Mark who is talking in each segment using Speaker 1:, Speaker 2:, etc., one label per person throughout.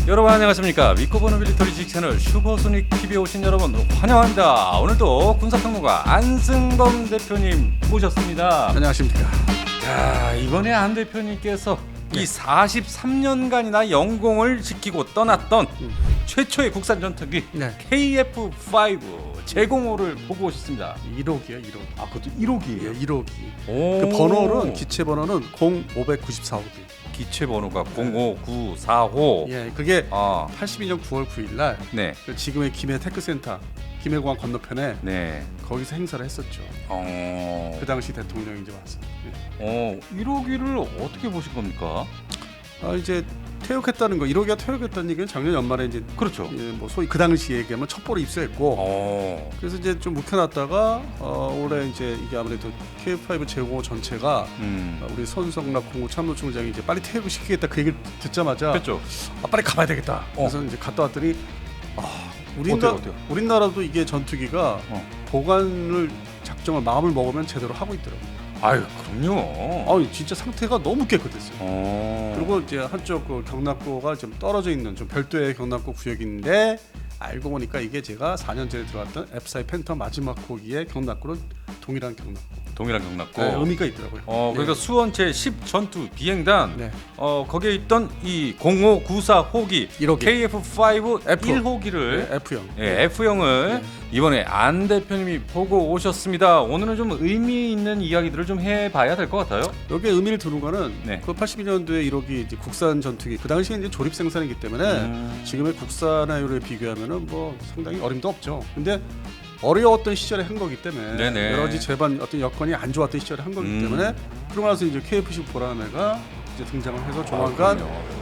Speaker 1: 여러분 안녕하십니까. 믿고 보는 밀리터리 직 채널 슈퍼소닉 TV에 오신 여러분 환영합니다. 오늘도 군사평론가 안승범 대표님 모셨습니다.
Speaker 2: 안녕하십니까.
Speaker 1: 자, 이번에 안 대표님께서 이 43년간이나 영공을 지키고 떠났던 최초의 국산 전투기 KF-5 제공호를 보고 오셨습니다.
Speaker 2: 1호기요, 1호기.
Speaker 1: 아, 그것도 1호기예요?
Speaker 2: 예, 1호기. 그 번호는 기체 번호는 0594호기.
Speaker 1: 기체 번호가 05945.
Speaker 2: 예, 그게
Speaker 1: 아,
Speaker 2: 82년 9월 9일 날
Speaker 1: 네.
Speaker 2: 그 지금의 김해 테크센터 김해공항 건너편에
Speaker 1: 네.
Speaker 2: 거기서 행사를 했었죠. 그 당시 대통령이 이제 와서. 예.
Speaker 1: 1호기를 어떻게 보신 겁니까?
Speaker 2: 이제 퇴역했다는 거, 1호기가 퇴역했다는 얘기는 작년 연말에 이제
Speaker 1: 그렇죠.
Speaker 2: 예, 뭐 소위 그 당시 얘기하면 첩보로 입수했고. 그래서 이제 좀 묵혀놨다가 올해 이제 이게 아무래도 KF-5 제공호 전체가 우리 손성락 공무 참모총장이 이제 빨리 퇴역을 시키겠다 그 얘기를 듣자마자
Speaker 1: 그렇죠.
Speaker 2: 빨리 가봐야 되겠다. 그래서 이제 갔다 왔더니
Speaker 1: 어때요?
Speaker 2: 우리나라도 이게 전투기가 보관을 작정을 마음을 먹으면 제대로 하고 있더라고요.
Speaker 1: 아유, 그럼요.
Speaker 2: 진짜 상태가 너무 깨끗했어요. 그리고 이제 한쪽 그 경납고가 좀 떨어져 있는 좀 별도의 경납고 구역인데 알고 보니까 이게 제가 4년 전에 들어갔던 F4 펜터 마지막 호기의 경납고는 동일한 경납고.
Speaker 1: 동일한 경납고.
Speaker 2: 네, 의미가 있더라고요.
Speaker 1: 그러니까 수원 제10 전투 비행단
Speaker 2: 네.
Speaker 1: 거기에 있던 이 0594 호기
Speaker 2: 1호기.
Speaker 1: KF-5
Speaker 2: F.
Speaker 1: 1호기를
Speaker 2: 네, F형.
Speaker 1: F형을 이번에 안 대표님이 보고 오셨습니다. 오늘은 좀 의미 있는 이야기들을 좀 해봐야 될 것 같아요.
Speaker 2: 여기에 의미를 두는 거는
Speaker 1: 네.
Speaker 2: 그 82년도에 1호기 이제 국산 전투기 그 당시에 이제 조립 생산이기 때문에 지금의 국산화율에 비교하면은 뭐 상당히 어림도 없죠. 근데 어려웠던 시절에 한 거기 때문에
Speaker 1: 네네.
Speaker 2: 여러 가지 재반 어떤 여건이 안 좋았던 시절에 한 거기 때문에 그러고 나서 이제 KF-10 보라매가 이제 등장을 해서 조만간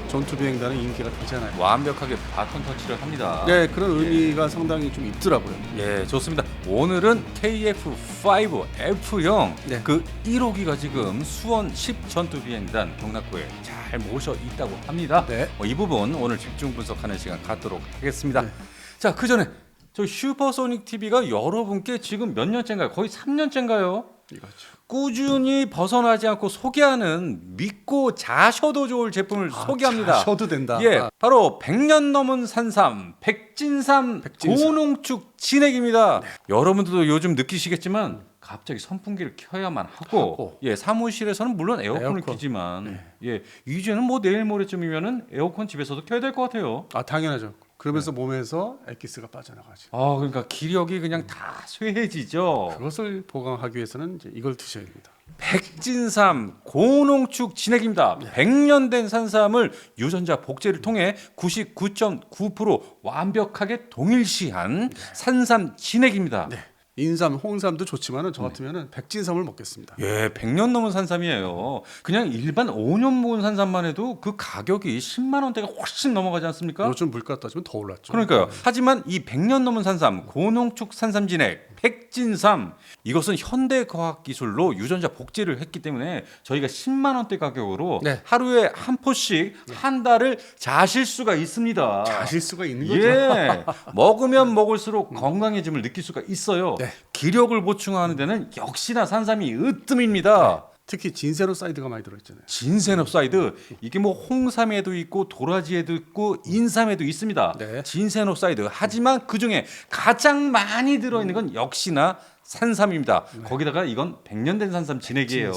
Speaker 2: 전투 비행단의 인기가 되잖아요.
Speaker 1: 완벽하게 바톤 터치를 합니다.
Speaker 2: 네, 그런 의미가 상당히 좀 있더라고요.
Speaker 1: 예, 좋습니다. 오늘은 KF-5 F형
Speaker 2: 네.
Speaker 1: 그 1호기가 지금 수원 10 전투 비행단 경납고에 잘 모셔 있다고 합니다.
Speaker 2: 네.
Speaker 1: 이 부분 오늘 집중 분석하는 시간 갖도록 하겠습니다.
Speaker 2: 네.
Speaker 1: 자, 그 전에 저 슈퍼소닉 TV가 여러분께 지금 몇 년째인가요? 거의 3년째인가요?
Speaker 2: 이거죠.
Speaker 1: 꾸준히 벗어나지 않고 소개하는 믿고 자셔도 좋을 제품을 소개합니다.
Speaker 2: 자셔도 된다.
Speaker 1: 예, 바로 100년 넘은 산삼 백진삼 고농축 진액입니다. 여러분들도 요즘 느끼시겠지만 갑자기 선풍기를 켜야만 하고 예, 사무실에서는 물론 에어컨을 켜지만 예, 이제는 뭐 내일 모레쯤이면은 에어컨 집에서도 켜야 될 것 같아요.
Speaker 2: 당연하죠. 그러면서 몸에서 액기스가 빠져나가죠.
Speaker 1: 그러니까 기력이 그냥 다 쇠해지죠.
Speaker 2: 그것을 보강하기 위해서는 이제 이걸 드셔야 됩니다.
Speaker 1: 백진삼 고농축 진액입니다. 100년 된 산삼을 유전자 복제를 통해 99.9% 완벽하게 동일시한 산삼 진액입니다.
Speaker 2: 네. 인삼, 홍삼도 좋지만은 저 같으면은 백진삼을 먹겠습니다.
Speaker 1: 예, 100년 넘은 산삼이에요. 그냥 일반 5년 묵은 산삼만 해도 그 가격이 10만 원대가 훨씬 넘어가지 않습니까?
Speaker 2: 요즘 물가 따지면 더 올랐죠.
Speaker 1: 그러니까요. 하지만 이 100년 넘은 산삼 고농축 산삼 진액 백진삼 이것은 현대 과학 기술로 유전자 복제를 했기 때문에 저희가 10만 원대 가격으로 하루에 한 포씩 한 달을 자실 수가 있습니다.
Speaker 2: 자실 수가 있는 거죠.
Speaker 1: 예. 먹으면 먹을수록 건강해짐을 느낄 수가 있어요. 기력을 보충하는 데는 역시나 산삼이 으뜸입니다.
Speaker 2: 특히 진세노사이드가 많이 들어있잖아요.
Speaker 1: 진세노사이드 이게 뭐 홍삼에도 있고 도라지에도 있고 인삼에도 있습니다. 진세노사이드 하지만 그중에 가장 많이 들어있는 건 역시나 산삼입니다. 거기다가 이건 100년 된 산삼 진액이에요.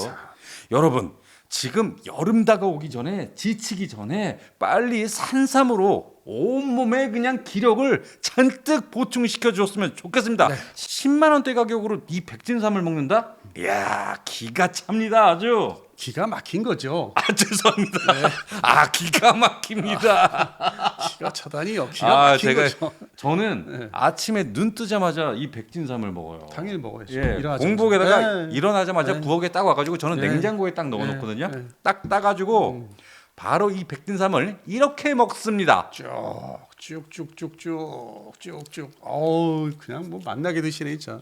Speaker 1: 여러분 지금 여름 다가오기 전에 지치기 전에 빨리 산삼으로 온몸에 그냥 기력을 잔뜩 보충시켜 줬으면 좋겠습니다. 10만 원대 가격으로 이 백진삼을 먹는다? 이야, 기가 찹니다. 아주.
Speaker 2: 기가 막힌 거죠.
Speaker 1: 죄송합니다. 기가 막힙니다.
Speaker 2: 기가 차다니요. 기가 막힌 거죠.
Speaker 1: 저는 아침에 눈 뜨자마자 이 백진삼을 먹어요.
Speaker 2: 당연히 먹어야죠.
Speaker 1: 공복에다가 일어나자마자 부엌에 딱 와가지고 저는 냉장고에 딱 넣어놓거든요. 딱 따가지고 바로 이 백진삼을 이렇게 먹습니다.
Speaker 2: 쭉쭉쭉쭉쭉쭉. 그냥 뭐 만나게 드시네 진짜.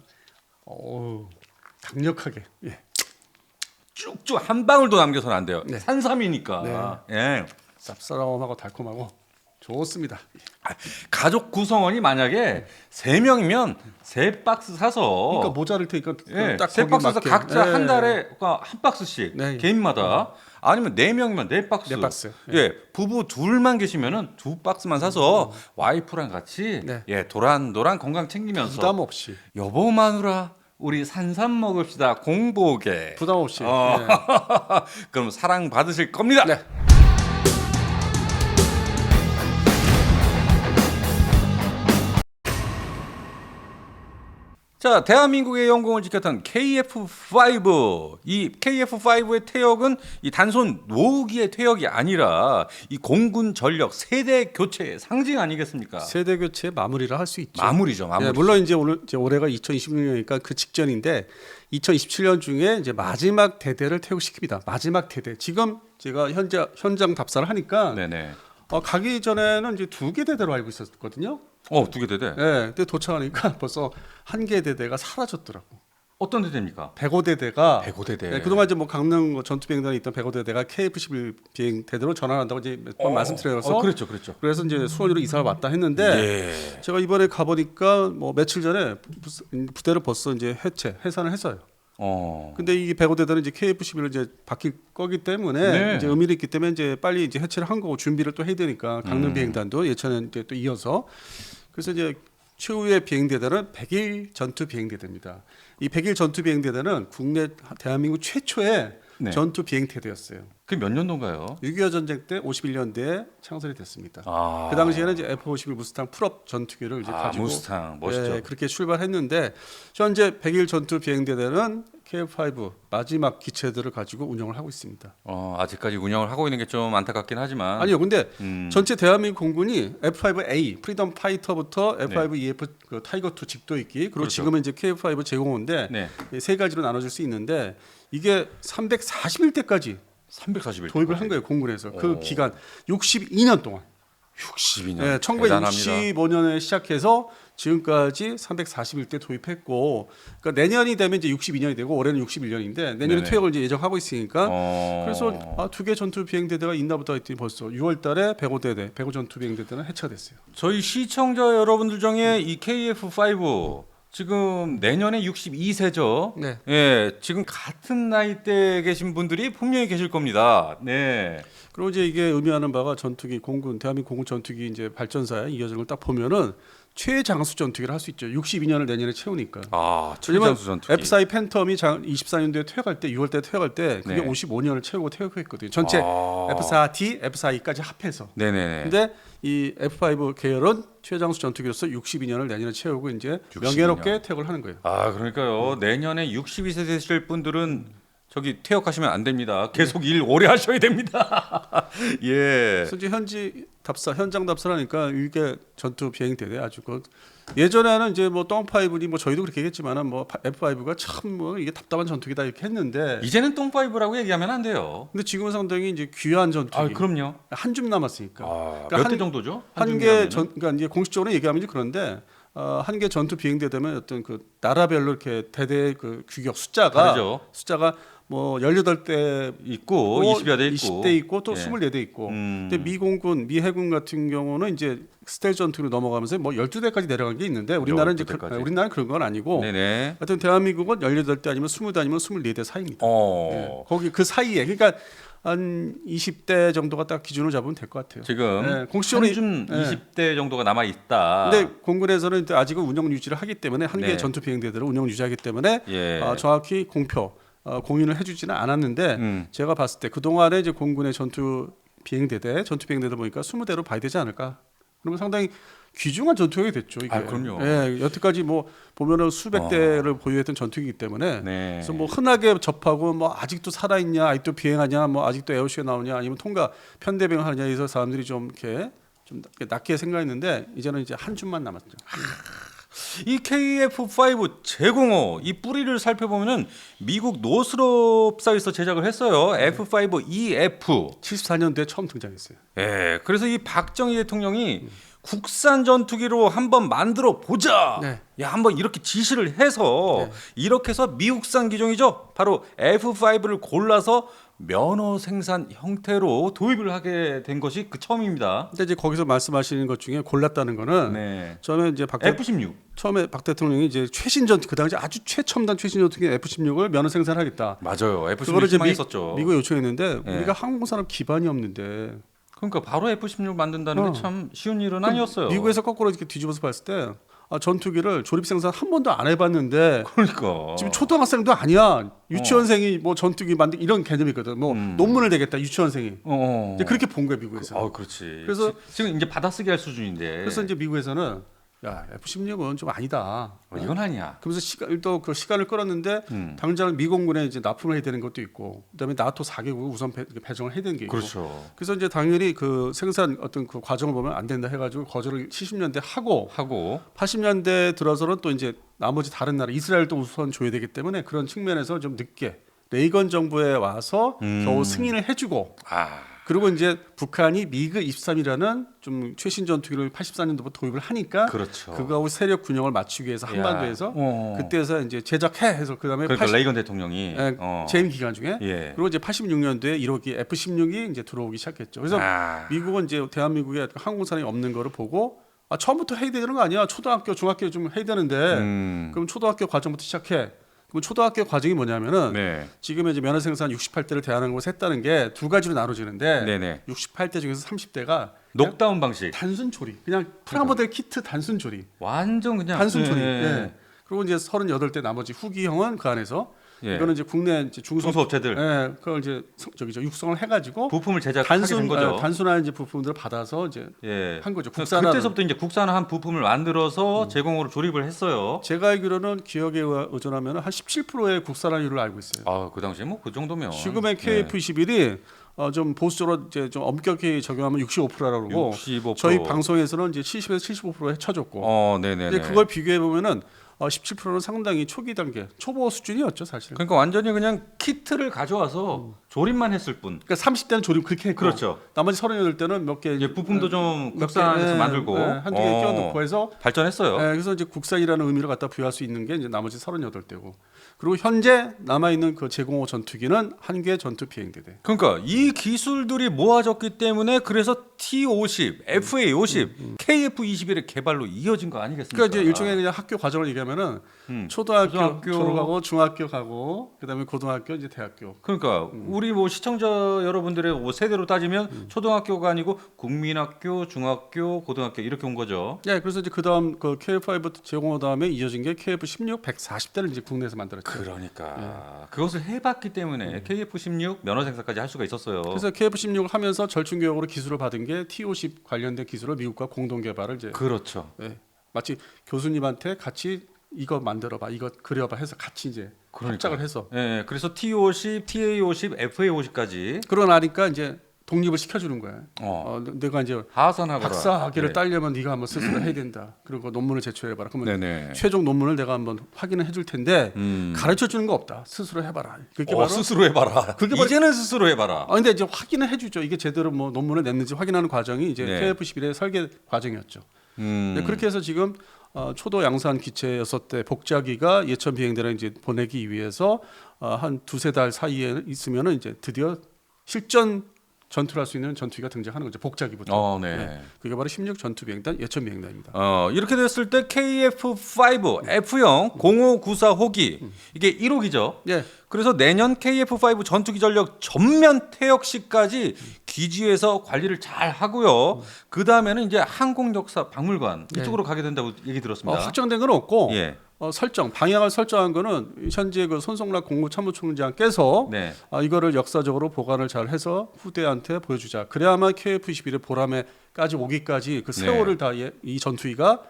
Speaker 2: 강력하게.
Speaker 1: 쭉쭉 한 방울도 남겨서는 안 돼요. 산삼이니까. 예.
Speaker 2: 쌉싸름하고 달콤하고. 좋습니다.
Speaker 1: 가족 구성원이 만약에 3명이면 3박스 사서
Speaker 2: 그러니까 모자를 테니까
Speaker 1: 예,
Speaker 2: 딱
Speaker 1: 세
Speaker 2: 거기에
Speaker 1: 박스에서
Speaker 2: 맞게.
Speaker 1: 각자
Speaker 2: 예.
Speaker 1: 한 달에 한 박스씩
Speaker 2: 네.
Speaker 1: 개인마다 아니면 4명이면 4박스.
Speaker 2: 네 박스.
Speaker 1: 예, 부부 둘만 계시면은 2박스만 사서 와이프랑 같이
Speaker 2: 네.
Speaker 1: 예, 도란도란 건강 챙기면서
Speaker 2: 부담 없이.
Speaker 1: 여보 마누라 우리 산삼 먹읍시다 공복에.
Speaker 2: 부담 없이.
Speaker 1: 어.
Speaker 2: 예.
Speaker 1: 그럼 사랑 받으실 겁니다.
Speaker 2: 네.
Speaker 1: 자, 대한민국의 영공을 지켰던 KF5. 이 KF5의 퇴역은 이 단순 노후기의 퇴역이 아니라 이 공군 전력 세대 교체의 상징 아니겠습니까?
Speaker 2: 세대 교체 마무리를 할 수 있죠.
Speaker 1: 마무리죠, 마무리.
Speaker 2: 예, 물론 이제 올해가 2026년이니까 그 직전인데 2027년 중에 이제 마지막 대대를 퇴역시킵니다. 마지막 대대. 지금 제가 현장 답사를 하니까
Speaker 1: 네네.
Speaker 2: 가기 전에는 이제 2개 대대로 알고 있었거든요.
Speaker 1: 2개 대대.
Speaker 2: 예, 근데 도착하니까 벌써 1개 대대가 사라졌더라고.
Speaker 1: 어떤 대대입니까?
Speaker 2: 105대대가
Speaker 1: 105대대.
Speaker 2: 예, 그동안 이제 뭐 강릉 전투 비행단에 있던 105대대가 KF-11 비행 대대로 전환한다고 이제 몇 번 말씀드려서
Speaker 1: 그렇죠.
Speaker 2: 그래서 이제 수원으로 이사를 왔다 했는데
Speaker 1: 예.
Speaker 2: 제가 이번에 가보니까 뭐 며칠 전에 부대를 벌써 이제 해산을 했어요. 근데 이 105대대는 이제 KF-11을 이제 바뀔 거기 때문에
Speaker 1: 네.
Speaker 2: 이제 의미를 있기 때문에 이제 빨리 이제 해체를 한 거고 준비를 또 해야 되니까 강릉 비행단도 예천에 이제 또 이어서 그래서 이제 최후의 비행대대는 100일 전투 비행대대입니다. 이 100일 전투 비행대대는 국내 대한민국 최초의
Speaker 1: 네.
Speaker 2: 전투 비행대대였어요.
Speaker 1: 그게 몇 년도인가요?
Speaker 2: 6.25 전쟁 때 51년대에 창설이 됐습니다.
Speaker 1: 아.
Speaker 2: 그 당시에는 이제 F-51 무스탕 풀업 전투기를 이제 가지고
Speaker 1: 무스탕 멋있죠.
Speaker 2: 예, 그렇게 출발했는데 현재 100일 전투 비행대대는 KF-5 마지막 기체들을 가지고 운영을 하고 있습니다.
Speaker 1: 아직까지 운영을 하고 있는 게 좀 안타깝긴 하지만
Speaker 2: 아니요, 근데
Speaker 1: 음.
Speaker 2: 전체 대한민국 공군이 F-5A 프리덤 파이터부터 F-5EF 그 타이거2 직도 있기 그리고
Speaker 1: 그렇죠.
Speaker 2: 지금은 이제 KF-5 제공호인데
Speaker 1: 네.
Speaker 2: 세 가지로 나눠질 수 있는데 이게 341대까지
Speaker 1: 341.
Speaker 2: 도입을 한 거예요 공군에서 그 기간 62년 동안.
Speaker 1: 62년.
Speaker 2: 네,
Speaker 1: 대단합니다.
Speaker 2: 1965년에 시작해서 지금까지 341대 도입했고, 그러니까 내년이 되면 이제 62년이 되고 올해는 61년인데 내년에
Speaker 1: 네네.
Speaker 2: 퇴역을 이제 예정하고 있으니까 그래서
Speaker 1: 그래서
Speaker 2: 2개 전투 비행대대가 있나 보다 했더니 벌써 6월달에 105대대, 105 전투 비행대대는 해체가 됐어요.
Speaker 1: 저희 시청자 여러분들 중에 이 KF5 지금 내년에 62세죠.
Speaker 2: 네.
Speaker 1: 예, 지금 같은 나이대에 계신 분들이 분명히 계실 겁니다. 네.
Speaker 2: 그리고 이제 이게 의미하는 바가 전투기 공군 대한민국 공군 전투기 이제 발전사의 이 여정을 딱 보면은 최장수 전투기를 할 수 있죠. 62년을 내년에 채우니까. 왜냐면
Speaker 1: 최장수 전투기.
Speaker 2: F-4 팬텀이 24년도에 퇴역할 때 6월달에 퇴역할 때 그게
Speaker 1: 네.
Speaker 2: 55년을 채우고 퇴역했거든요. 전체 F-4D, F-4E까지 합해서.
Speaker 1: 네네.
Speaker 2: 근데 이 F-5 계열은 최장수 전투기로서 62년을 내년에 채우고 이제
Speaker 1: 62년.
Speaker 2: 명예롭게 퇴역을 하는 거예요.
Speaker 1: 그러니까요. 내년에 62세 되실 분들은 저기 퇴역하시면 안 됩니다. 계속 일 오래 하셔야 됩니다. 예.
Speaker 2: 그래서 이제 현장 답사를 하니까 이게 전투 비행대대 아주 예전에는 이제 뭐 똥5니 뭐 저희도 그렇게 했지만은 뭐 F5가 참 뭐 이게 답답한 전투기다 이렇게 했는데
Speaker 1: 이제는 똥5라고 얘기하면 안 돼요.
Speaker 2: 근데 지금은 상당히 이제 귀한 전투기.
Speaker 1: 그럼요.
Speaker 2: 한 줌 남았으니까. 그러니까
Speaker 1: 몇 대 정도죠?
Speaker 2: 그러니까 이제 공식적으로 얘기하면 그런데 한 개 전투 비행대 되면 어떤 그 나라별로 이렇게 대대 그 규격
Speaker 1: 다르죠.
Speaker 2: 숫자가 뭐 18대
Speaker 1: 있고 20여 대 있고
Speaker 2: 20대 있고 또
Speaker 1: 예.
Speaker 2: 24대 있고. 근데 미 공군, 미 해군 같은 경우는 이제 스텔스 전투로 넘어가면서 뭐 12대까지 내려간 게 있는데 우리나라는 이제
Speaker 1: 12대까지.
Speaker 2: 우리나라는 그런 건 아니고
Speaker 1: 네네.
Speaker 2: 하여튼 대한민국은 18대 아니면 20대 아니면 24대 사이입니다.
Speaker 1: 어.
Speaker 2: 거기 그 사이에 그러니까 한 20대 정도가 딱 기준으로 잡으면 될 것 같아요.
Speaker 1: 지금
Speaker 2: 네, 공식적으로
Speaker 1: 한줌
Speaker 2: 네.
Speaker 1: 20대 정도가 남아 있다.
Speaker 2: 근데 공군에서는 아직은 운영 유지를 하기 때문에 한 개
Speaker 1: 네.
Speaker 2: 전투 비행대들을 운영 유지하기 때문에
Speaker 1: 예.
Speaker 2: 정확히 공유를 해주지는 않았는데 제가 봤을 때 그 동안에 이제 공군의 전투 비행대들 보니까 20대로 봐야 되지 않을까? 그러면 상당히 귀중한 전투기가 됐죠. 이게.
Speaker 1: 그럼요.
Speaker 2: 예, 여태까지 뭐 보면은 수백 대를 보유했던 전투기이기 때문에
Speaker 1: 네.
Speaker 2: 그래서 뭐 흔하게 접하고 뭐 아직도 살아 있냐, 아직도 비행하냐, 뭐 아직도 에어쇼에 나오냐, 아니면 통과 편대병 하느냐 해서 사람들이 좀 이렇게 좀 낮게 생각했는데 이제는 이제 한 줌만 남았죠.
Speaker 1: 이 KF5 제공호 이 뿌리를 살펴보면은 미국 노스롭사에서 제작을 했어요. F5EF.
Speaker 2: 74년도에 처음 등장했어요.
Speaker 1: 예. 그래서 이 박정희 대통령이 국산 전투기로 한번 만들어 보자.
Speaker 2: 네.
Speaker 1: 야, 한번 이렇게 지시를 해서 이렇게 해서 미국산 기종이죠. 바로 F5를 골라서 면허 생산 형태로 도입을 하게 된 것이 그 처음입니다.
Speaker 2: 근데 이제 거기서 말씀하시는 것 중에 골랐다는 거는
Speaker 1: 네.
Speaker 2: 저는 이제
Speaker 1: F-16.
Speaker 2: 처음에 박 대통령이 이제 최신 전투기 그 당시 아주 최첨단 최신 전투기 F-16을 면허 생산하겠다.
Speaker 1: 맞아요. F-16
Speaker 2: 그거를 이제
Speaker 1: 희망했었죠.
Speaker 2: 미국에 요청했는데
Speaker 1: 네.
Speaker 2: 우리가 항공산업 기반이 없는데
Speaker 1: 그러니까 바로 F-16 만든다는 게 참 쉬운 일은 아니었어요.
Speaker 2: 미국에서 거꾸로 이렇게 뒤집어서 봤을 때 전투기를 조립 생산 한 번도 안 해봤는데
Speaker 1: 그러니까
Speaker 2: 지금 초등학생도 아니야. 유치원생이 뭐 전투기 만들 이런 개념이 있거든. 뭐 논문을 내겠다 유치원생이. 이제 그렇게 본 거야 미국에서.
Speaker 1: 그렇지.
Speaker 2: 그래서
Speaker 1: 지금 이제 받아쓰기 할 수준인데.
Speaker 2: 그래서 이제 미국에서는 야 F-16은 좀 아니다.
Speaker 1: 이건 아니야.
Speaker 2: 그러면서 또 그 시간을 끌었는데 당장 미공군에 이제 납품을 해야 되는 것도 있고, 그다음에 나토 4개국 우선 배정을 해야 되는 게 있고.
Speaker 1: 그렇죠.
Speaker 2: 그래서 이제 당연히 그 생산 어떤 그 과정을 보면 안 된다 해가지고 거절을 70년대 하고 80년대 들어서는 또 이제 나머지 다른 나라 이스라엘도 우선 줘야 되기 때문에 그런 측면에서 좀 늦게 레이건 정부에 와서 겨우 승인을 해주고. 그리고 이제 북한이 미그 23이라는 좀 최신 전투기를 84년도부터 도입을 하니까
Speaker 1: 그렇죠.
Speaker 2: 그거하고 세력 균형을 맞추기 위해서 한반도에서 그때에서 이제 제작해 해서 그다음에
Speaker 1: 그러니까 레이건 대통령이
Speaker 2: 재임 기간 중에
Speaker 1: 예.
Speaker 2: 그리고 이제 86년도에 1호기 F-16이 이제 들어오기 시작했죠. 그래서 미국은 이제 대한민국에 항공산이 없는 거를 보고 처음부터 해야 되는 거 아니야? 초등학교, 중학교 좀 해야 되는데 그럼 초등학교 과정부터 시작해. 그럼 초등학교 과정이 뭐냐면은 지금 이제 면허 생산 68대를 대한항공에서 했다는 게 두 가지로 나눠지는데 68대 중에서 30대가
Speaker 1: 녹다운 방식,
Speaker 2: 단순 조립, 그냥 프라모델 키트 단순 조립,
Speaker 1: 완전 그냥
Speaker 2: 단순 조립. 그리고 이제 38대 나머지 후기형은 그 안에서 이거는 이제 국내 이제
Speaker 1: 중소업체들,
Speaker 2: 그걸 이제 육성을 해가지고
Speaker 1: 부품을 제작하게 된 거죠.
Speaker 2: 단순한 이제 부품들을 받아서 이제 한 거죠.
Speaker 1: 그때서부터 이제 국산화한 부품을 만들어서 제공으로 조립을 했어요.
Speaker 2: 제가 알기로는 기억에 의존하면 한 17%의 국산화율을 알고 있어요.
Speaker 1: 그 당시에 뭐 그 정도면
Speaker 2: 지금의 KF-21이 좀 보수적으로 이제 좀 엄격히 적용하면 65%라고 그러고 65%. 저희 방송에서는 이제 70에서 75%에 쳐줬고. 근데 그걸 비교해 보면은 17%는 상당히 초기 단계, 초보 수준이었죠, 사실.
Speaker 1: 그러니까 완전히 그냥 키트를 가져와서 조립만 했을 뿐.
Speaker 2: 그러니까 30대는 조립 그렇게 했고,
Speaker 1: 그렇죠.
Speaker 2: 나머지 38대는 몇 개
Speaker 1: 부품도 좀 국산에서 만들고
Speaker 2: 한두 개 끼워놓고 해서
Speaker 1: 발전했어요.
Speaker 2: 그래서 이제 국산이라는 의미를 갖다 부여할 수 있는 게 이제 나머지 38대고. 그리고 현재 남아 있는 그 제공호 전투기는 한 개 전투 비행대대.
Speaker 1: 그러니까 이 기술들이 모아졌기 때문에 그래서 T-50, FA-50, KF-21의 개발로 이어진 거 아니겠습니까?
Speaker 2: 그러니까 이제 일종의 그냥 학교 과정을 얘기하면은 초등학교 졸업하고 중학교 가고 그다음에 고등학교 이제 대학교.
Speaker 1: 그러니까 우리 뭐 시청자 여러분들의 뭐 세대로 따지면 초등학교가 아니고 국민학교, 중학교, 고등학교 이렇게 온 거죠.
Speaker 2: 그래서 이제 그다음 그 KF5 제공호 다음에 이어진 게 KF-16 140대를 이제 국내에서 만들었죠.
Speaker 1: 그러니까 그것을 해봤기 때문에 KF-16 면허 생산까지 할 수가 있었어요.
Speaker 2: 그래서 KF-16을 하면서 절충 교육으로 기술을 받은 게 T-50 관련된 기술을 미국과 공동 개발을 이제 마치 교수님한테 같이 이거 만들어봐, 이거 그려봐 해서 같이 이제 합작을 해서.
Speaker 1: 그래서 T-50, TA-50, FA-50까지.
Speaker 2: 그러고 나니까 이제 독립을 시켜주는 거야. 내가 이제
Speaker 1: 하선하거라.
Speaker 2: 박사학위를 따려면 네가 한번 스스로 해야 된다. 그리고 논문을 제출해봐라. 그러면 최종 논문을 내가 한번 확인을 해줄 텐데 가르쳐 주는 거 없다. 스스로 해봐라. 그게 바로
Speaker 1: 스스로 해봐라. 이제는 스스로 해봐라.
Speaker 2: 근데 이제 확인을 해주죠. 이게 제대로 뭐 논문을 냈는지 확인하는 과정이 이제 KF-11의 설계 과정이었죠. 그렇게 해서 지금 초도 양산 기체 6대 복자기가 예천 비행대를 이제 보내기 위해서 한 두세 달 사이에 있으면은 이제 드디어 실전 전투를 할 수 있는 전투기가 등장하는 거죠. 복자기부터. 그게 바로 16 전투 비행단 예천 비행단입니다.
Speaker 1: 이렇게 됐을 때 KF-5 F형 0594 호기 이게 1호기죠. 그래서 내년 KF-5 전투기 전력 전면 퇴역 시까지 기지에서 관리를 잘 하고요. 그 다음에는 이제 항공역사 박물관 이쪽으로 가게 된다고 얘기 들었습니다.
Speaker 2: 확정된 건 없고 방향을 설정한 거는 현재 그 손성락 공무참모총장께서 이거를 역사적으로 보관을 잘 해서 후대한테 보여주자. 그래야만 KF-21의 보람에까지 오기까지 그 세월을 다 이 전투기가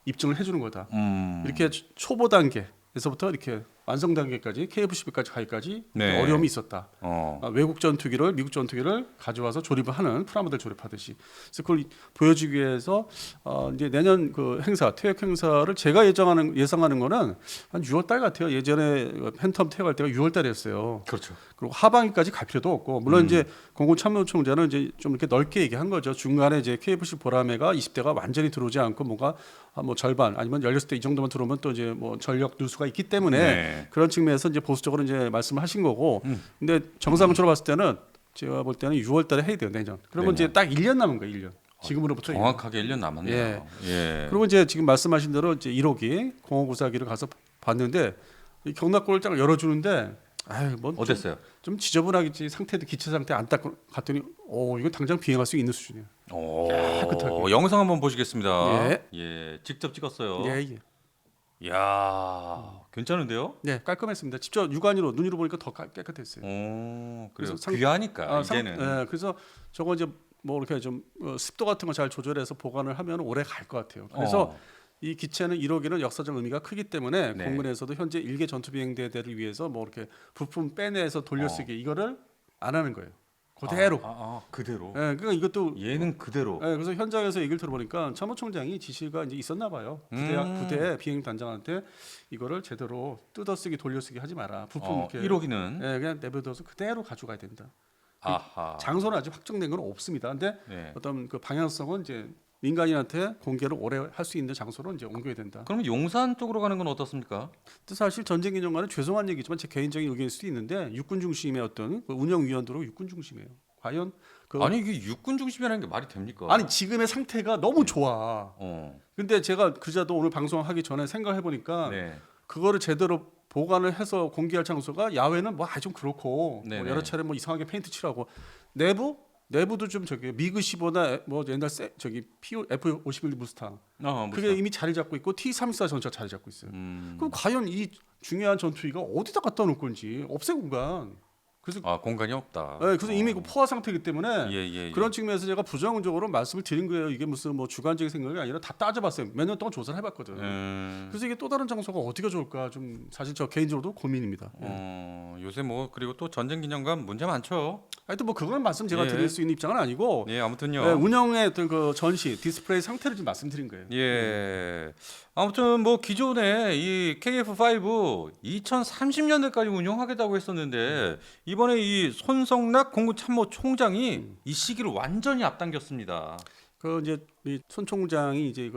Speaker 2: 입증을 해주는 거다. 이렇게 초보 단계에서부터 이렇게 완성 단계까지 KF-11까지 가기까지 어려움이 있었다. 외국 전투기를 미국 전투기를 가져와서 조립을 하는 프라모델 조립하듯이. 그래서 그걸 보여주기 위해서 이제 내년 그 행사 퇴역 행사를 제가 예상하는 거는 한 6월달 같아요. 예전에 팬텀 퇴역할 때가 6월달이었어요.
Speaker 1: 그렇죠.
Speaker 2: 그리고 하반기까지 갈 필요도 없고 물론 이제 공군참모총장은 이제 좀 이렇게 넓게 얘기한 거죠. 중간에 이제 KF-10 보라매가 20대가 완전히 들어오지 않고 뭔가 뭐 절반 아니면 16대 이 정도만 들어오면 또 이제 뭐 전력 누수가 있기 때문에
Speaker 1: 네.
Speaker 2: 그런 측면에서 이제 보수적으로 이제 말씀을 하신 거고, 근데 정상적으로 봤을 때는 제가 볼 때는 6월달에 해야 돼요 내년. 그러면
Speaker 1: 내년.
Speaker 2: 이제 딱 1년 남은 거예요 1년. 지금으로부터
Speaker 1: 정확하게 1년 남았네요.
Speaker 2: 예.
Speaker 1: 예.
Speaker 2: 그리고 이제 지금 말씀하신 대로 이제 1호기 공허구사기를 가서 봤는데 이 경락고를 딱 열어주는데 아유 뭐
Speaker 1: 어땠어요?
Speaker 2: 좀 지저분하겠지 상태도 기체 상태 안 닦고 갔더니 이거 당장 비행할 수 있는 수준이에요. 깨끗하게.
Speaker 1: 영상 한번 보시겠습니다.
Speaker 2: 예.
Speaker 1: 예, 직접 찍었어요.
Speaker 2: 예, 예.
Speaker 1: 이야, 괜찮은데요?
Speaker 2: 네, 깔끔했습니다. 직접 육안으로 눈으로 보니까 더 깨끗했어요.
Speaker 1: 그래요.
Speaker 2: 그래서
Speaker 1: 귀하니까 이제는.
Speaker 2: 예, 그래서 저거 이제 뭐 이렇게 좀 습도 같은 거 잘 조절해서 보관을 하면 오래 갈 것 같아요. 그래서 이 기체는 1호기는 역사적 의미가 크기 때문에
Speaker 1: 네.
Speaker 2: 공군에서도 현재 일개 전투비행대대를 위해서 뭐 이렇게 부품 빼내서 돌려쓰기 이거를 안 하는 거예요. 그대로.
Speaker 1: 그대로.
Speaker 2: 예, 그러니까 이것도
Speaker 1: 얘는 그대로.
Speaker 2: 예, 그래서 현장에서 얘기를 들어보니까 참모총장이 지시가 이제 있었나 봐요. 부대 비행 단장한테 이거를 제대로 뜯어쓰기 돌려쓰기 하지 마라. 부품 이렇게
Speaker 1: 1호기는
Speaker 2: 예, 그냥 내버려둬서 그대로 가져가야 된다.
Speaker 1: 아하.
Speaker 2: 장소는 아직 확정된 건 없습니다. 근데
Speaker 1: 네.
Speaker 2: 어떤 그 방향성은 이제 민간인한테 공개를 오래 할 수 있는 장소로 이제 옮겨야 된다.
Speaker 1: 그러면 용산 쪽으로 가는 건 어떻습니까?
Speaker 2: 근데 사실 전쟁 기념관은 죄송한 얘기지만 제 개인적인 의견일 수도 있는데 육군 중심의 어떤 그 운영 위원도로 육군 중심이에요. 과연
Speaker 1: 아니 이게 육군 중심이라는 게 말이 됩니까?
Speaker 2: 아니 지금의 상태가 너무 좋아.
Speaker 1: 어.
Speaker 2: 근데 제가 그자도 오늘 방송하기 전에 생각해 보니까
Speaker 1: 네.
Speaker 2: 그거를 제대로 보관을 해서 공개할 장소가 야외는 뭐 좀 그렇고 뭐
Speaker 1: 네네.
Speaker 2: 여러 차례 뭐 이상하게 페인트 칠하고 내부도 좀 저기 미그 15나 뭐 옛날 저기 F-51 무스탕 그게 이미 자리 잡고 있고 T-34 전차 자리 잡고 있어요. 그럼 과연 이 중요한 전투기가 어디다 갖다 놓을 건지 없애 공간. 그래서
Speaker 1: 공간이 없다.
Speaker 2: 네, 그래서 이미 그 포화 상태이기 때문에
Speaker 1: 예.
Speaker 2: 그런 측면에서 제가 부정적으로 말씀을 드린 거예요. 이게 무슨 뭐 주관적인 생각이 아니라 다 따져봤어요. 몇 년 동안 조사를 해봤거든. 그래서 이게 또 다른 장소가 어디가 좋을까 좀 사실 저 개인적으로도 고민입니다.
Speaker 1: 요새 뭐 그리고 또 전쟁기념관 문제 많죠.
Speaker 2: 하여튼 뭐 그건 말씀 제가
Speaker 1: 예.
Speaker 2: 드릴 수 있는 입장은 아니고
Speaker 1: 예, 아무튼요.
Speaker 2: 네, 운영의 어떤 그 전시 디스플레이 상태를 좀 말씀드린 거예요.
Speaker 1: 예. 아무튼 뭐 기존에 이 KF5 2030년대까지 운영하겠다고 했었는데 이번에 이 손성락 공군참모총장이 이 시기를 완전히 앞당겼습니다.
Speaker 2: 그 이제 이 손 총장이 이제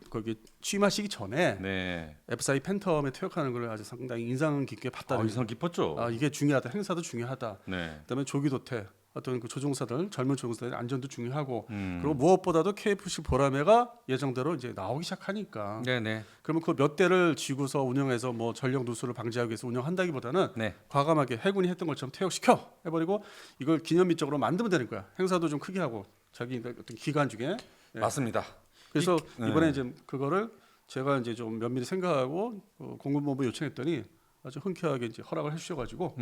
Speaker 2: 거기 취임하시기 전에
Speaker 1: 네.
Speaker 2: F4 팬텀에 퇴역하는 걸 아주 상당히 인상 깊게 봤다는
Speaker 1: 인상 깊었죠.
Speaker 2: 이게 중요하다. 행사도 중요하다.
Speaker 1: 네.
Speaker 2: 그다음에 조기도태 어떤 그 조종사들 젊은 조종사들 안전도 중요하고 그리고 무엇보다도 KF-10 보라매가 예정대로 이제 나오기 시작하니까
Speaker 1: 네네.
Speaker 2: 그러면 그 몇 대를 쥐고서 운영해서 뭐 전력 누수를 방지하기 위해서 운영한다기보다는
Speaker 1: 네.
Speaker 2: 과감하게 해군이 했던 것처럼 퇴역시켜 해버리고 이걸 기념비적으로 만들면 되는 거야. 행사도 좀 크게 하고 자기 어떤 기간 중에
Speaker 1: 맞습니다.
Speaker 2: 그래서 이번에 이제 그거를 제가 이제 좀 면밀히 생각하고 공군본부 요청했더니 아주 흔쾌하게 이제 허락을 해주셔가지고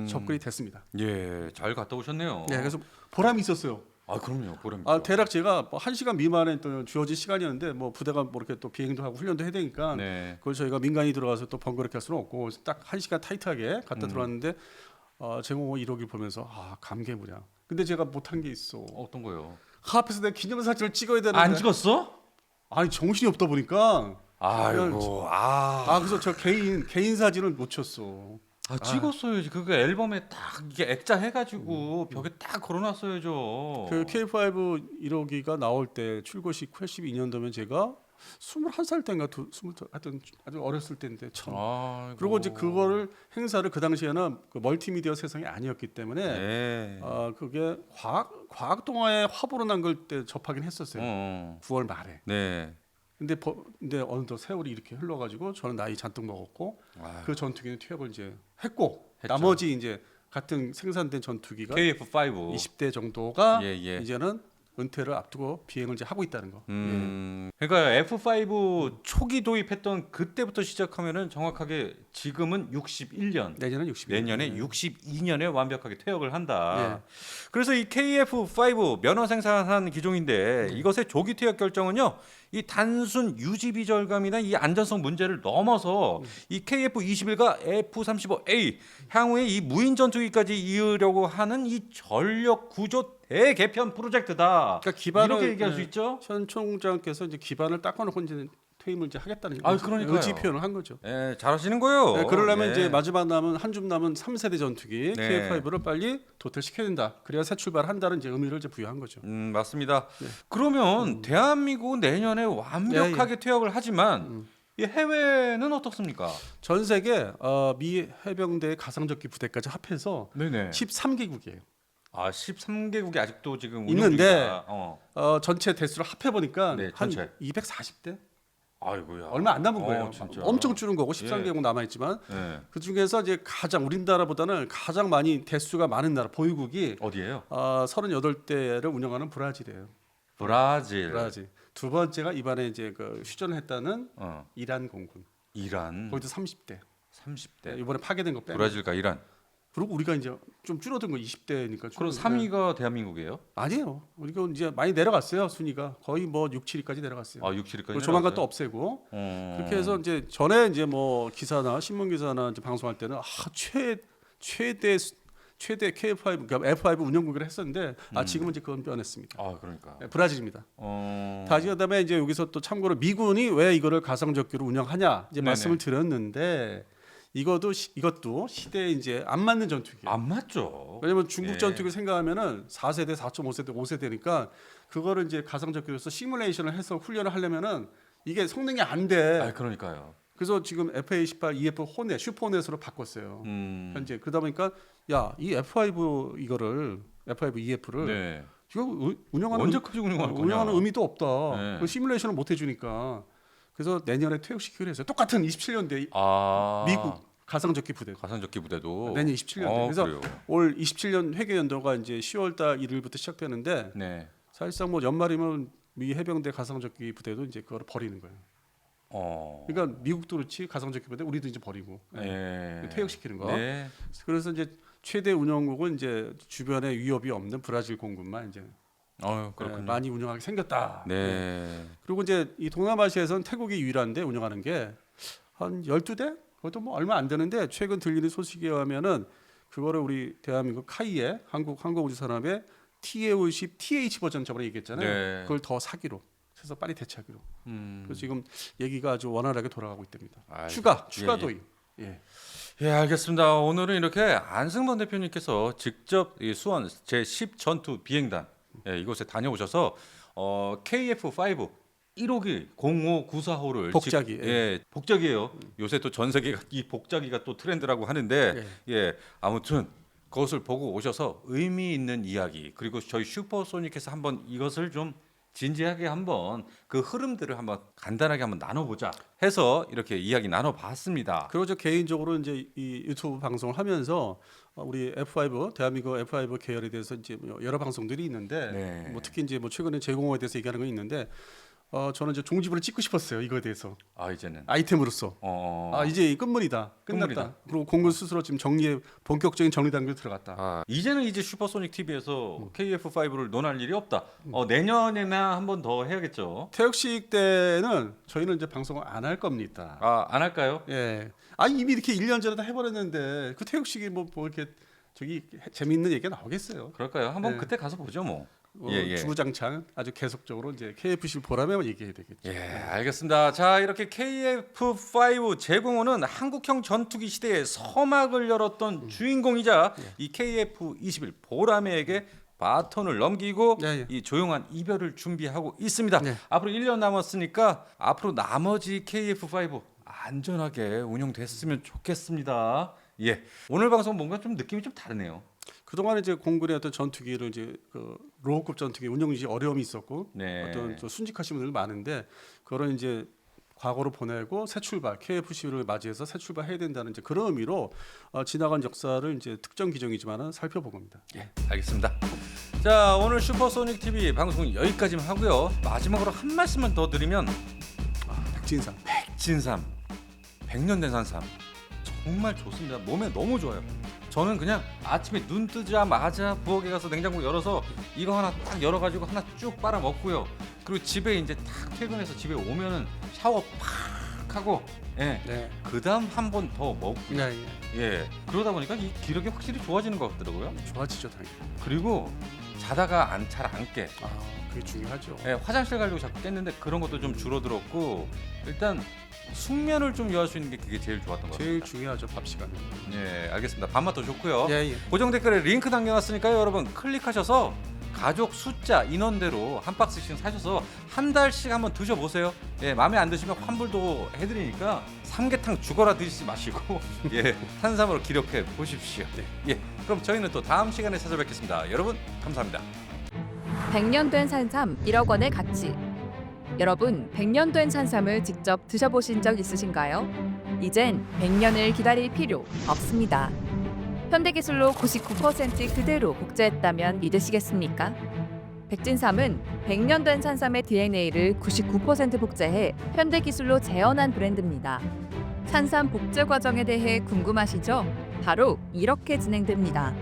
Speaker 2: 접근이 됐습니다.
Speaker 1: 예, 잘 갔다 오셨네요.
Speaker 2: 네, 그래서 보람이 있었어요.
Speaker 1: 그럼요, 보람.
Speaker 2: 대략 제가 뭐 1시간 미만에 또 주어진 시간이었는데 뭐 부대가 뭐 이렇게 또 비행도 하고 훈련도 해야 되니까
Speaker 1: 네.
Speaker 2: 그걸 저희가 민간이 들어가서 또 번거롭게 할 수는 없고 딱 1시간 타이트하게 갔다 들어왔는데 제공호 1호기를 보면서 감개무량. 근데 제가 못한 게 있어.
Speaker 1: 어떤 거요?
Speaker 2: 앞에서 내 기념사진을 찍어야 되는데
Speaker 1: 안 찍었어?
Speaker 2: 아니 정신이 없다 보니까
Speaker 1: 아이고,
Speaker 2: 그래서 저 개인 사진을 놓쳤어.
Speaker 1: 찍었어야지. 그거 앨범에 딱 이게 액자 해가지고 벽에 딱 걸어놨어야죠.
Speaker 2: 그 K5 1호기가 나올 때 출고식 82년도면 제가 21살 때인가 20 하여튼 아주 어렸을 때인데 참. 그리고 이제 그거를 행사를 그 당시에는 그 멀티미디어 세상이 아니었기 때문에
Speaker 1: 네.
Speaker 2: 그게 과학 동화의 화보로 난 걸 때 접하긴 했었어요. 9월 말에.
Speaker 1: 네.
Speaker 2: 근데 어느덧 세월이 이렇게 흘러가지고 저는 나이 잔뜩 먹었고 그 전투기는 퇴역을 이제 했죠. 나머지 이제 같은 생산된 전투기가
Speaker 1: KF5
Speaker 2: 20대 정도가
Speaker 1: 예.
Speaker 2: 이제는 은퇴를 앞두고 비행을 이제 하고 있다는 거.
Speaker 1: 그러니까 F5 초기 도입했던 그때부터 시작하면은 정확하게 지금은 61년.
Speaker 2: 내년은 62년.
Speaker 1: 내년에 62년에 완벽하게 퇴역을 한다. 그래서 이 KF5 면허 생산한 기종인데 이것의 조기 퇴역 결정은요. 이 단순 유지비 절감이나 이 안전성 문제를 넘어서 이 KF-21과 F-35A 향후에 이 무인 전투기까지 이으려고 하는 이 전력 구조 대개편 프로젝트다.
Speaker 2: 그러니까 기반을
Speaker 1: 이렇게 얘기할 수 있죠.
Speaker 2: 현 총장께서 이제 기반을 닦아놓고 이제 퇴임을 이제 하겠다는
Speaker 1: 그러니까요.
Speaker 2: 의지 표현을 한 거죠.
Speaker 1: 예, 잘하시는 거예요.
Speaker 2: 네, 그러려면
Speaker 1: 예.
Speaker 2: 이제 마지막 남은 한 줌 남은 3세대 전투기
Speaker 1: 네.
Speaker 2: KF5를 빨리 도태시켜야 된다. 그래야 새 출발한다는 이제 의미를 이제 부여한 거죠.
Speaker 1: 맞습니다. 그러면 대한민국은 내년에 완벽하게 퇴역을 하지만 이 해외는 어떻습니까?
Speaker 2: 전 세계 미 해병대 가상적기 부대까지 합해서
Speaker 1: 네네.
Speaker 2: 13개국이에요.
Speaker 1: 아 13개국이 아직도 지금 운영
Speaker 2: 있는데
Speaker 1: 중이다.
Speaker 2: 전체 대수를 합해 보니까
Speaker 1: 네,
Speaker 2: 한
Speaker 1: 전체.
Speaker 2: 240대
Speaker 1: 아이고야.
Speaker 2: 얼마 안 남은 거예요.
Speaker 1: 진짜.
Speaker 2: 엄청 줄은 거고 13개국 남아 있지만
Speaker 1: 네.
Speaker 2: 그 중에서 이제 가장 우리나라보다는 가장 많이 대수가 많은 나라 보유국이
Speaker 1: 어디예요?
Speaker 2: 38대를 운영하는 브라질이에요.
Speaker 1: 브라질.
Speaker 2: 두 번째가 이번에 이제 그 휴전을 했다는 이란 공군.
Speaker 1: 이란.
Speaker 2: 거기도 30대.
Speaker 1: 30대.
Speaker 2: 이번에 파괴된 거 빼고.
Speaker 1: 브라질과 이란.
Speaker 2: 그리고 우리가 이제 좀 줄어든 거 20대니까.
Speaker 1: 그럼 3위가 대한민국이에요?
Speaker 2: 아니에요. 우리가 이제 많이 내려갔어요. 순위가 거의 뭐 6, 7위까지 내려갔어요.
Speaker 1: 아 6, 7위까지.
Speaker 2: 조만간 또 없애고. 그렇게 해서 이제 전에 이제 뭐 기사나 신문 기사나 이제 방송할 때는 최대 K5 그러니까 F5 운영국을 했었는데 지금은 이제 그건 변했습니다.
Speaker 1: 아 그러니까.
Speaker 2: 네, 브라질입니다. 다시 그다음에 이제 여기서 또 참고로 미군이 왜 이거를 가상적기로 운영하냐 이제 말씀을 드렸는데 이것도 시대에 이제 안 맞는 전투기예요.
Speaker 1: 안 맞죠.
Speaker 2: 왜냐면 중국 전투기 생각하면은 4세대, 4.5세대, 5세대니까 그거를 이제 가상적기로서 시뮬레이션을 해서 훈련을 하려면은 이게 성능이 안 돼.
Speaker 1: 아 그러니까요.
Speaker 2: 그래서 지금 FA18 EF 호넷, 슈퍼넷으로 바꿨어요. 현재 그러다 보니까 이 F5 이거를 F5 EF를 이거 운영하는
Speaker 1: 언제까지 운영할 거냐?
Speaker 2: 운영하는 의미도 없다.
Speaker 1: 네.
Speaker 2: 그 시뮬레이션을 못 해주니까 그래서 내년에 퇴역시키기로 했어요. 똑같은 27년대 미국 가상적기 부대.
Speaker 1: 가상적기 부대도
Speaker 2: 내년 27년대. 그래서
Speaker 1: 그래요.
Speaker 2: 올 27년 회계 연도가 이제 10월달 1일부터 시작되는데
Speaker 1: 네.
Speaker 2: 사실상 뭐 연말이면 미 해병대 가상적기 부대도 이제 그걸 버리는 거예요. 그러니까 미국도 그렇지 가상적기 부대 우리도 이제 버리고 퇴역시키는 거.
Speaker 1: 네.
Speaker 2: 그래서 이제 최대 운영국은 이제 주변에 위협이 없는 브라질 공군만 이제
Speaker 1: 그렇군요.
Speaker 2: 많이 운영하게 생겼다.
Speaker 1: 네.
Speaker 2: 그리고 이제 이 동남아시아에서는 태국이 유일한데 운영하는 게 한 12대? 그것도 뭐 얼마 안 되는데 최근 들리는 소식에 의하면은 그거를 우리 대한민국 카이에 한국항공우주산업의 TA50 TH 버전 저번에 얘기했잖아요.
Speaker 1: 네.
Speaker 2: 그걸 더 사기로 해서 빨리 대체하기로. 그래서 지금 얘기가 아주 원활하게 돌아가고 있답니다. 추가 도입.
Speaker 1: 예, 알겠습니다. 오늘은 이렇게 안승범 대표님께서 직접 이 수원 제10 전투 비행단 이곳에 다녀오셔서 KF5 1호기 0594호를
Speaker 2: 복자기.
Speaker 1: 복자기예요. 요새 또 전 세계가 이 복자기가 또 트렌드라고 하는데 아무튼 그것을 보고 오셔서 의미 있는 이야기 그리고 저희 슈퍼소닉에서 한번 이것을 좀 진지하게 한번 그 흐름들을 한번 간단하게 한번 나눠보자 해서 이렇게 이야기 나눠봤습니다.
Speaker 2: 그리고 저 개인적으로 이제 이 유튜브 방송을 하면서 우리 F5 대한민국 F5 계열에 대해서 이제 여러 방송들이 있는데 뭐 특히 이제 뭐 최근에 제공어에 대해서 얘기하는 거 있는데 저는 이제 종지부를 찍고 싶었어요. 이거에 대해서.
Speaker 1: 이제는
Speaker 2: 아이템으로서. 이제 끝물이다. 끝났다. 그리고 공군 스스로 지금 본격적인 정리 단계로 들어갔다.
Speaker 1: 이제는 이제 슈퍼소닉 TV에서 KF5를 논할 일이 없다. 내년에나 한 번 더 해야겠죠.
Speaker 2: 퇴역식 때는 저희는 이제 방송을 안 할 겁니다.
Speaker 1: 안 할까요?
Speaker 2: 예. 이미 이렇게 1년 전에 다 해버렸는데 그 퇴역식이 뭐 이렇게 재미있는 얘기가 나오겠어요.
Speaker 1: 그럴까요? 한번 그때 가서 보죠 뭐.
Speaker 2: 주구장창 아주 계속적으로 이제 KFC 보라면 얘기해야 되겠죠.
Speaker 1: 알겠습니다. 자, 이렇게 KF5 제공호는 한국형 전투기 시대의 서막을 열었던 주인공이자 이 KF21 보라매에게 바톤을 넘기고 이 조용한 이별을 준비하고 있습니다. 앞으로 1년 남았으니까 앞으로 나머지 KF5 안전하게 운영됐으면 좋겠습니다. 오늘 방송 뭔가 좀 느낌이 좀 다르네요.
Speaker 2: 그동안 이제 공군의 어떤 전투기를 이제 그 로우급 전투기 운영 유지 어려움이 있었고 어떤 또 순직하신 분들 많은데 그런 이제 과거로 보내고 새 출발 KF-15를 맞이해서 새 출발해야 된다는 이제 그런 의미로 지나간 역사를 이제 특정 기종이지만은 살펴본 겁니다.
Speaker 1: 알겠습니다. 자, 오늘 슈퍼소닉 TV 방송 여기까지만 하고요. 마지막으로 한 말씀만 더 드리면 백진삼 100년 된 산삼 정말 좋습니다. 몸에 너무 좋아요. 저는 그냥 아침에 눈 뜨자마자 부엌에 가서 냉장고 열어서 이거 하나 딱 열어가지고 하나 쭉 빨아 먹고요. 그리고 집에 이제 딱 퇴근해서 집에 오면은 샤워 팍 하고 그다음 한 번 더 먹고 그러다 보니까 이 기력이 확실히 좋아지는 것 같더라고요.
Speaker 2: 좋아지죠 당연히.
Speaker 1: 그리고 자다가 잘 안 깨.
Speaker 2: 그게 중요하죠.
Speaker 1: 화장실 가려고 자꾸 깼는데 그런 것도 좀 줄어들었고 일단 숙면을 좀 유할 수 있는 게 그게 제일 좋았던 것 같아요.
Speaker 2: 제일 중요하죠 밥 시간은.
Speaker 1: 알겠습니다. 밥맛도 좋고요. 고정 댓글에 링크 남겨놨으니까요. 여러분 클릭하셔서 가족 숫자 인원대로 한 박스씩 사셔서 한 달씩 한번 드셔보세요. 예, 마음에 안 드시면 환불도 해드리니까 삼계탕 죽어라 드시지 마시고 예, 탄수화물로 기록해 보십시오. 예, 그럼 저희는 또 다음 시간에 찾아뵙겠습니다. 여러분 감사합니다.
Speaker 3: 100년 된 산삼 1억 원의 가치. 여러분, 100년 된 산삼을 직접 드셔보신 적 있으신가요? 이젠 100년을 기다릴 필요 없습니다. 현대기술로 99% 그대로 복제했다면 믿으시겠습니까? 백진삼은 100년 된 산삼의 DNA를 99% 복제해 현대기술로 재현한 브랜드입니다. 산삼 복제 과정에 대해 궁금하시죠? 바로 이렇게 진행됩니다.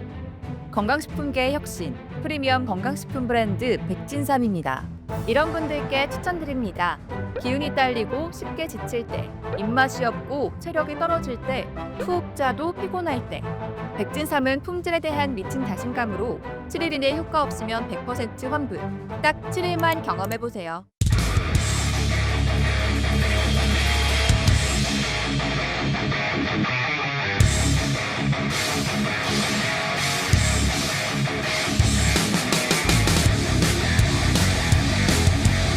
Speaker 3: 건강식품계의 혁신, 프리미엄 건강식품 브랜드 백진삼입니다. 이런 분들께 추천드립니다. 기운이 딸리고 쉽게 지칠 때, 입맛이 없고 체력이 떨어질 때, 투흡자도 피곤할 때. 백진삼은 품질에 대한 미친 자신감으로 7일 이내 효과 없으면 100% 환불. 딱 7일만 경험해보세요.